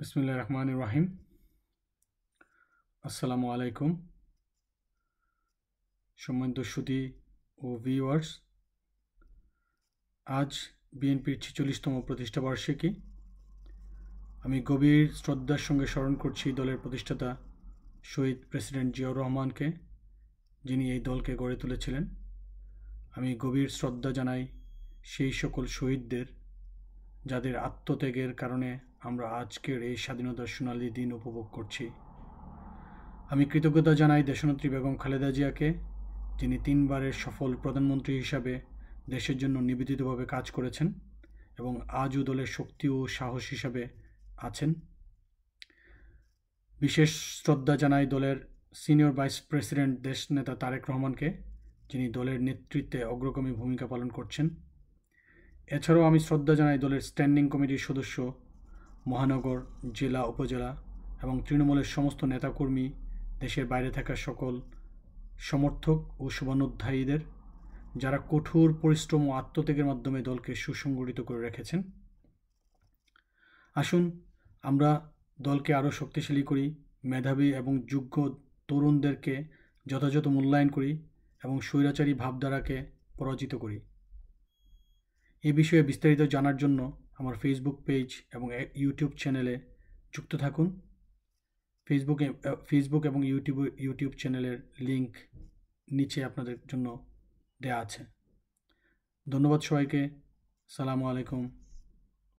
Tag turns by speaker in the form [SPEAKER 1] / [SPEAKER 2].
[SPEAKER 1] বিসমিল্লাহির রহমানির রহিম। আসসালামু আলাইকুম। সম্মানিত সুধী ও ভিউয়ার্স, আজ বিএনপির ৪৬তম প্রতিষ্ঠাবার্ষিকী। আমি গভীর শ্রদ্ধার সঙ্গে স্মরণ করছি দলের প্রতিষ্ঠাতা শহীদ প্রেসিডেন্ট জিয়াউর রহমানকে, যিনি এই দলকে গড়ে তুলেছিলেন। আমি গভীর শ্রদ্ধা জানাই সেই সকল শহীদদের, যাদের আত্মত্যাগের কারণে আমরা আজকের এই স্বাধীনতার সোনালী দিন উপভোগ করছি। আমি কৃতজ্ঞতা জানাই দেশনেত্রী বেগম খালেদা জিয়াকে, যিনি ৩বারের সফল প্রধানমন্ত্রী হিসাবে দেশের জন্য নিবেদিতভাবে কাজ করেছেন এবং আজও দলের শক্তি ও সাহস হিসাবে আছেন। বিশেষ শ্রদ্ধা জানাই দলের সিনিয়র ভাইস প্রেসিডেন্ট দেশনেতা তারেক রহমানকে, যিনি দলের নেতৃত্বে অগ্রগামী ভূমিকা পালন করছেন। এছাড়াও আমি শ্রদ্ধা জানাই দলের স্ট্যান্ডিং কমিটির সদস্য, মহানগর, জেলা, উপজেলা এবং তৃণমূলের সমস্ত নেতাকর্মী, দেশের বাইরে থাকা সকল সমর্থক ও শুভানুধ্যায়ীদের, যারা কঠোর পরিশ্রম ও আত্মত্যাগের মাধ্যমে দলকে সুসংগঠিত করে রেখেছেন। আসুন আমরা দলকে আরও শক্তিশালী করি, মেধাবী এবং যোগ্য তরুণদেরকে যথাযথ মূল্যায়ন করি এবং স্বৈরাচারী ভাবধারাকে পরাজিত করি। এ বিষয়ে বিস্তারিত জানার জন্য আমার ফেসবুক পেজ এবং ইউটিউব চ্যানেলে যুক্ত থাকুন। ফেসবুক এবং ইউটিউব চ্যানেলের লিংক নিচে আপনাদের জন্য দেয়া আছে। ধন্যবাদ সবাইকে। সালামু আলাইকুম।